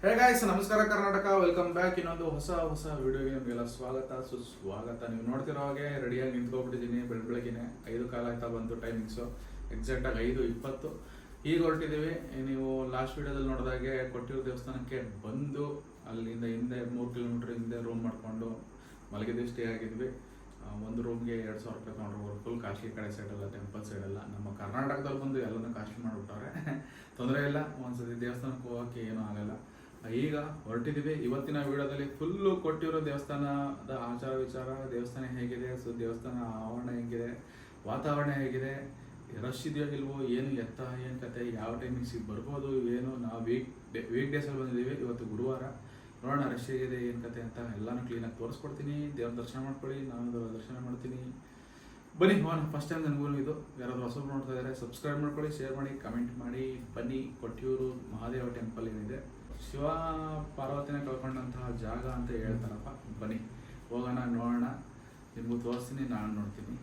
Hey guys, ನಮಸ್ಕಾರ Karnataka. Welcome back. ಇನ್ನೊಂದು ಹೊಸ ವಿಡಿಯೋಗೆ ನಿಮಗೆಲ್ಲ ಸ್ವಾಗತ ಸುಸ್ವಾಗತ. ನೀವು ನೋಡ್ತಿರೋ ಹಾಗೆ ರೆಡಿಯಾಗಿ ನಿಂತ್ಕೊಬಿಟ್ಟಿದ್ದೀನಿ. ಬೆಳಗ್ಗೆನೆ 5 ಕಾಲ ಆಯ್ತಾ ಬಂತು. ಟೈಮಿಂಗ್ಸು ಎಕ್ಸಾಕ್ಟಾಗಿ 5:20 ಈಗ ಹೊರಟಿದ್ದೀವಿ. ನೀವು ಲಾಸ್ಟ್ ವಿಡಿಯೋದಲ್ಲಿ ನೋಡಿದಾಗೆ ಕೊಟ್ಟಿರೋ ದೇವಸ್ಥಾನಕ್ಕೆ ಬಂದು ಅಲ್ಲಿಂದ ಹಿಂದೆ 3 ಕಿಲೋಮೀಟರ್ ಹಿಂದೆ ರೂಮ್ ಮಾಡಿಕೊಂಡು ಮಲಗಿದ್ವಿ, ಸ್ಟೇ ಆಗಿದ್ವಿ. ಒಂದು ರೂಮ್ಗೆ 2,000 ರೂಪಾಯಿ ತೊಗೊಂಡ್ರು. ಫುಲ್ ಕಾಸ್ಟ್ಲಿ ಕಡೆ ಸೈಡೆಲ್ಲ, ಟೆಂಪಲ್ ಸೈಡೆಲ್ಲ. ನಮ್ಮ ಕರ್ನಾಟಕದಲ್ಲಿ ಬಂದು ಎಲ್ಲನೂ ಕಾಸ್ಟ್ಲಿ ಮಾಡಿಬಿಟ್ಟವ್ರೆ. ತೊಂದರೆ ಇಲ್ಲ, ಒಂದ್ಸತಿ ದೇವಸ್ಥಾನಕ್ಕೆ ಹೋಗೋಕ್ಕೆ ಏನೂ ಆಗಲ್ಲ. ಈಗ ಹೊರಟಿದ್ದೀವಿ. ಇವತ್ತಿನ ವಿಡಿಯೋದಲ್ಲಿ ಫುಲ್ಲು ಕೊಟ್ಟಿರೋ ದೇವಸ್ಥಾನದ ಆಚಾರ ವಿಚಾರ, ದೇವಸ್ಥಾನ ಹೇಗಿದೆ, ದೇವಸ್ಥಾನ ಆವರಣ ಹೇಗಿದೆ, ವಾತಾವರಣ ಹೇಗಿದೆ, ರಶ್ ಇದೆಯೋ ಇಲ್ವೋ, ಏನು ಎತ್ತ, ಏನು ಕತೆ, ಯಾವ ಟೈಮಿಂಗ್ಸಿಗೆ ಬರ್ಬೋದು, ಏನು. ನಾವು ವೀಕ್ ಡೇಸಲ್ಲಿ ಬಂದಿದ್ದೀವಿ. ಇವತ್ತು ಗುರುವಾರ. ನೋಡೋಣ ರಶ್ ಹೇಗಿದೆ, ಏನು ಕತೆ ಅಂತ ಎಲ್ಲನೂ ಕ್ಲೀನಾಗಿ ತೋರಿಸ್ಕೊಡ್ತೀನಿ. ದೇವ್ರ ದರ್ಶನ ಮಾಡ್ಕೊಳ್ಳಿ, ನಾನು ದರ್ಶನ ಮಾಡ್ತೀನಿ. ಬನ್ನಿ ಹೋಗೋಣ. ಫಸ್ಟ್ ಟೈಮ್ ನನಗೂ ಇದು. ಯಾರಾದರೂ ಹೊಸಬ್ರು ನೋಡ್ತಾ ಇದ್ದಾರೆ, ಸಬ್ಸ್ಕ್ರೈಬ್ ಮಾಡ್ಕೊಳ್ಳಿ, ಶೇರ್ ಮಾಡಿ, ಕಮೆಂಟ್ ಮಾಡಿ. ಬನ್ನಿ, ಕೊಟ್ಟಿಯೂರು ಮಹಾದೇವ ಟೆಂಪಲ್ ಏನಿದೆ, ಶಿವ ಪಾರ್ವತಿನ ಕಳ್ಕೊಂಡಂತಹ ಜಾಗ ಅಂತ ಹೇಳ್ತಾರಪ್ಪ. ಬನ್ನಿ ಹೋಗೋಣ, ನೋಡೋಣ. ನಿಮಗೂ ತೋರಿಸ್ತೀನಿ, ನಾನು ನೋಡ್ತೀನಿ.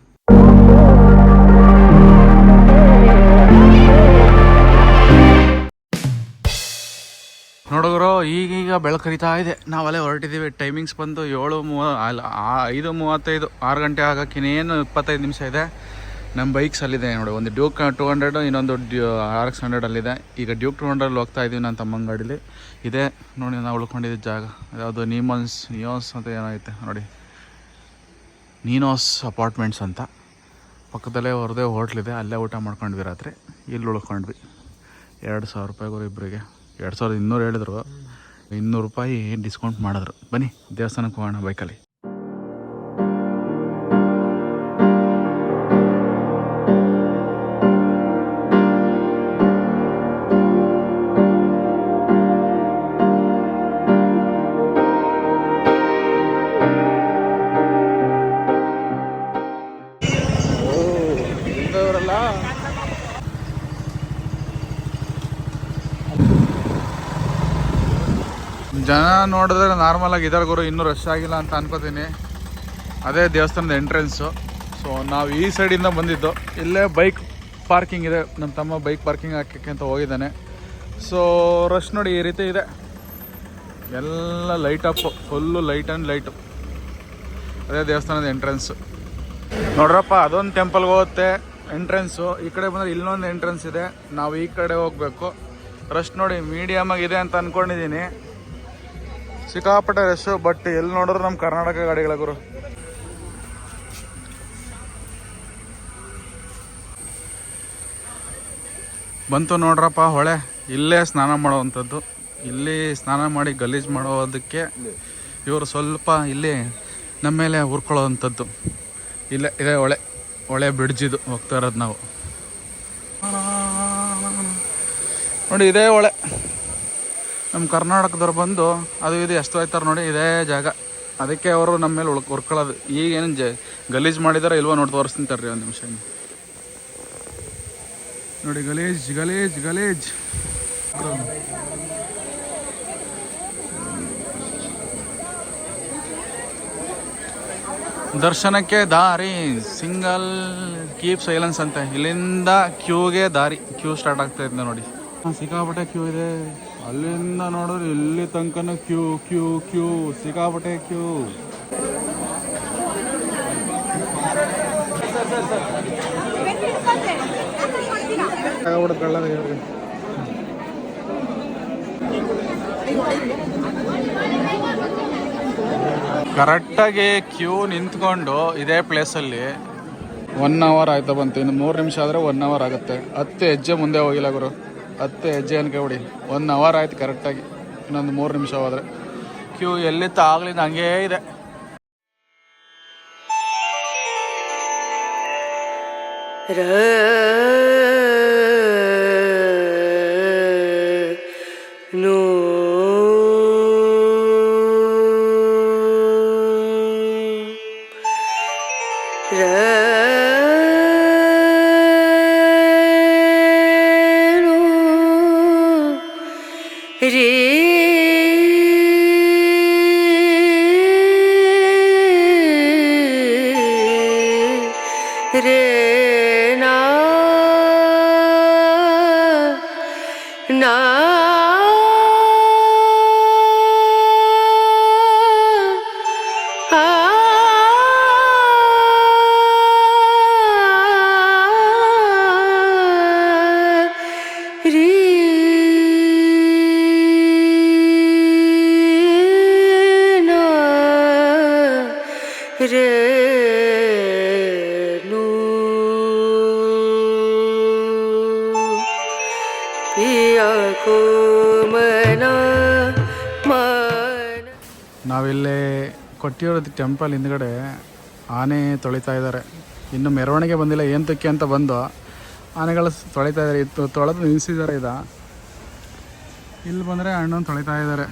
ನೋಡಿದ್ರು ಈಗೀಗ ಬೆಳಕರಿತಾ ಇದೆ. ನಾವಲ್ಲೇ ಹೊರಟಿದ್ದೀವಿ. ಟೈಮಿಂಗ್ಸ್ ಬಂದು 5:35, 6 ಗಂಟೆ ಆಗೋಕ್ಕೆ ಇನ್ನೇನು 25 ನಿಮಿಷ ಇದೆ. ನಮ್ಮ ಬೈಕ್ಸ್ ಅಲ್ಲಿದೆ ನೋಡಿ. ಒಂದು ಡ್ಯೂಕ್ 200, ಇನ್ನೊಂದು RX 100 ಅಲ್ಲಿದೆ. ಈಗ ಡ್ಯೂಕ್ 200 ಹೋಗ್ತಾ ಇದ್ದೀವಿ ನನ್ನ ತಮ್ಮನ ಗಾಡೀಲಿ. ಇದೆ ನೋಡಿ, ನಾವು ಉಳ್ಕೊಂಡಿದ್ದ ಜಾಗ ಯಾವುದು, ನಿಯೋಸ್ ಅಂತ ಏನೋ ಐತೆ ನೋಡಿ, ನೀನೋಸ್ ಅಪಾರ್ಟ್ಮೆಂಟ್ಸ್ ಅಂತ. ಪಕ್ಕದಲ್ಲೇ ಹೊರದೇ ಹೋಟ್ಲಿದೆ, ಅಲ್ಲೇ ಊಟ ಮಾಡ್ಕೊಂಡ್ವಿ ರಾತ್ರಿ. ಇಲ್ಲಿ ಉಳ್ಕೊಂಡ್ವಿ. 2,000 ರೂಪಾಯಿಗೂ ಇಬ್ಬರಿಗೆ. 2,200 ಹೇಳಿದ್ರು, 200 ರೂಪಾಯಿ ಡಿಸ್ಕೌಂಟ್ ಮಾಡಿದ್ರು. ಬನ್ನಿ ದೇವಸ್ಥಾನಕ್ಕೆ ಹೋಗೋಣ ಬೈಕಲ್ಲಿ. ಜನ ನೋಡಿದ್ರೆ ನಾರ್ಮಲ್ ಆಗಿ ಇದ್ದಾರೆ ಗುರು, ಇನ್ನೂ ರಶ್ ಆಗಿಲ್ಲ ಅಂತ ಅನ್ಕೋತೀನಿ. ಅದೇ ದೇವಸ್ಥಾನದ ಎಂಟ್ರೆನ್ಸು. ಸೊ ನಾವು ಈ ಸೈಡಿಂದ ಬಂದಿದ್ದು. ಇಲ್ಲೇ ಬೈಕ್ ಪಾರ್ಕಿಂಗ್ ಇದೆ. ನಮ್ಮ ತಮ್ಮ ಬೈಕ್ ಪಾರ್ಕಿಂಗ್ ಹಾಕಕ್ಕೆ ಅಂತ ಹೋಗಿದ್ದಾನೆ. ಸೊ ರಶ್ ನೋಡಿ ಈ ರೀತಿ ಇದೆ. ಎಲ್ಲ light up, full light and light. ಅದೇ ದೇವಸ್ಥಾನದ ಎಂಟ್ರೆನ್ಸು ನೋಡ್ರಪ್ಪ. ಅದೊಂದು ಟೆಂಪಲ್ಗೆ ಹೋಗುತ್ತೆ ಎಂಟ್ರೆನ್ಸು. ಈ ಕಡೆ ಬಂದರೆ ಇಲ್ಲೊಂದು ಎಂಟ್ರೆನ್ಸ್ ಇದೆ, ನಾವು ಈ ಕಡೆ ಹೋಗಬೇಕು. ರಶ್ ನೋಡಿ ಮೀಡಿಯಮ್ ಆಗಿದೆ ಅಂತ ಅಂದ್ಕೊಂಡಿದ್ದೀನಿ. ಸಿಕ್ಕಾಪಟ್ಟೆ ರಶ್ಶು, ಬಟ್ ಎಲ್ಲಿ ನೋಡಿದ್ರು ನಮ್ಮ ಕರ್ನಾಟಕ ಗಾಡಿಗಳ ಗುರು. ಬಂತು ನೋಡ್ರಪ್ಪ ಹೊಳೆ. ಇಲ್ಲೇ ಸ್ನಾನ ಮಾಡೋವಂಥದ್ದು. ಇಲ್ಲಿ ಸ್ನಾನ ಮಾಡಿ ಗಲೀಜು ಮಾಡೋದಕ್ಕೆ ಇವರು ಸ್ವಲ್ಪ ಇಲ್ಲಿ ನಮ್ಮ ಮೇಲೆ ಹುರ್ಕೊಳ್ಳೋವಂಥದ್ದು. ಇಲ್ಲೇ ಇದೆ ಹೊಳೆ ಬ್ರಿಡ್ಜ್. ಇದು ಹೋಗ್ತಾ ಇರೋದು ನಾವು ನೋಡಿ. ಇದೇ ಹೊಳೆ. ನಮ್ಮ ಕರ್ನಾಟಕದವ್ರು ಬಂದು ಅದು ಇದು ಎಷ್ಟು ಹೋಯ್ತಾರೆ ನೋಡಿ, ಇದೇ ಜಾಗ. ಅದಕ್ಕೆ ಅವರು ನಮ್ಮ ಮೇಲೆ ಹುರ್ಕೊಳ್ಳೋದು. ಈಗೇನು ಗಲೀಜು ಮಾಡಿದಾರೆ ಇಲ್ವೋ ನೋಡಿ, ತೋರಿಸ್ತೀನಿ ತರ್ರಿ ಒಂದು ನಿಮಿಷ. ನೋಡಿ ಗಲೀಜ್. ದರ್ಶನಕ್ಕೆ ದಾರಿ ಸಿಂಗಲ್, ಕೀಪ್ ಸೈಲೆನ್ಸ್ ಅಂತ. ಇಲ್ಲಿಂದ ಕ್ಯೂಗೆ ದಾರಿ. ಕ್ಯೂ ಸ್ಟಾರ್ಟ್ ಆಗ್ತಾ ಇದೆ ನೋಡಿ. ಸಿಕ್ಕಾಪಟ್ಟೆ ಕ್ಯೂ ಇದೆ. ಅಲ್ಲಿಂದ ನೋಡಿದ್ರೆ ಇಲ್ಲಿ ತನಕನೂ ಕ್ಯೂ ಸಿಕ್ಕಾಪಟ್ಟೆ ಕ್ಯೂ. ಕರೆಕ್ಟಾಗಿ ಕ್ಯೂ ನಿಂತ್ಕೊಂಡು ಇದೇ ಪ್ಲೇಸಲ್ಲಿ 1 ಅವರ್ ಆಯ್ತಾ ಬಂತು. ಇನ್ನು 3 ನಿಮಿಷ ಆದರೆ 1 ಅವರ್ ಆಗುತ್ತೆ. 10 ಹೆಜ್ಜೆ ಮುಂದೆ ಹೋಗಿಲ್ಲ ಗುರು. 10 ಹೆಜ್ಜೆ ಅನ್ಕೊಬಿಡಿ. 1 ಅವರ್ ಆಯ್ತು ಕರೆಕ್ಟಾಗಿ. ಇನ್ನೊಂದು 3 ನಿಮಿಷ ಹೋದರೆ ಕ್ಯೂ ಎಲ್ಲಿತ್ತು ಆಗ್ಲಿಂದ ಹಂಗೇ ಇದೆ. na ನಾವಿಲ್ಲಿ ಕೊಟ್ಟಿಯೂರು ಟೆಂಪಲ್ ಹಿಂದ್ಗಡೆ ಆನೆ ತೊಳಿತಾ ಇದ್ದಾರೆ. ಇನ್ನು ಮೆರವಣಿಗೆ ಬಂದಿಲ್ಲ, ಏಂತಕ್ಕೆ ಅಂತ ಬಂದು ಆನೆಗಳು ತೊಳಿತಾ ಇದ್ದಾರೆ. ಇತ್ತು ತೊಳೆದು ನಿಲ್ಲಿಸಿದ್ದಾರೆ. ಇಲ್ಲಿ ಬಂದರೆ ಅಣ್ಣನ ತೊಳಿತಾ ಇದ್ದಾರೆ.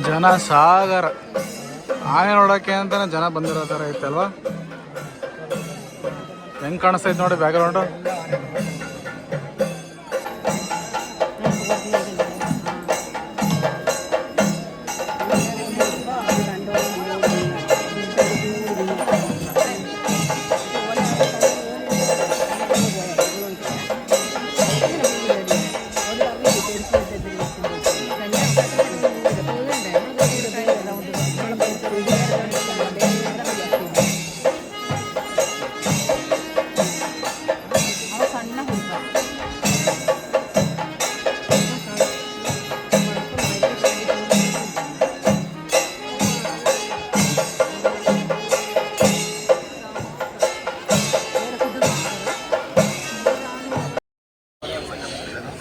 ಜನ ಸಾಗರ. ಆನೆ ನೋಡೋಕ್ಕೆ ಅಂತಾನೆ ಜನ ಬಂದಿರೋ ಥರ ಐತಲ್ವಾ? ಹೆಂಗೆ ಕಾಣಿಸ್ತೈತೆ ನೋಡಿ ಬ್ಯಾಕ್ಗ್ರೌಂಡು.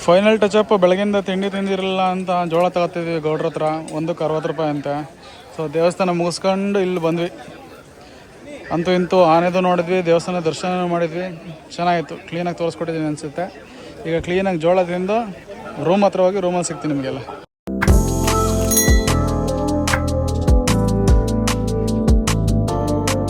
Final touch-up. ಬೆಳಗಿಂದ ತಿಂಡಿ ತಿಂದಿರಲಿಲ್ಲ ಅಂತ ಜೋಳ ತಗೋತಿದ್ವಿ ಗೌಡ್ರ ಹತ್ರ, 160 ರೂಪಾಯಿ ಅಂತೆ. ಸೊ ದೇವಸ್ಥಾನ ಮುಗಿಸ್ಕೊಂಡು ಇಲ್ಲಿ ಬಂದ್ವಿ. ಅಂತೂ ಇಂತೂ ಆನೆದು ನೋಡಿದ್ವಿ, ದೇವಸ್ಥಾನ ದರ್ಶನ ಮಾಡಿದ್ವಿ. ಚೆನ್ನಾಗಿತ್ತು. ಕ್ಲೀನಾಗಿ ತೋರಿಸ್ಕೊಟ್ಟಿದ್ದೀನಿ ಅನಿಸುತ್ತೆ. ಈಗ ಕ್ಲೀನಾಗಿ ಜೋಳ ತಿಂದು ರೂಮ್ ಹತ್ರ ಹೋಗಿ ರೂಮಲ್ಲಿ ಸಿಗ್ತೀನಿ ನಿಮಗೆಲ್ಲ.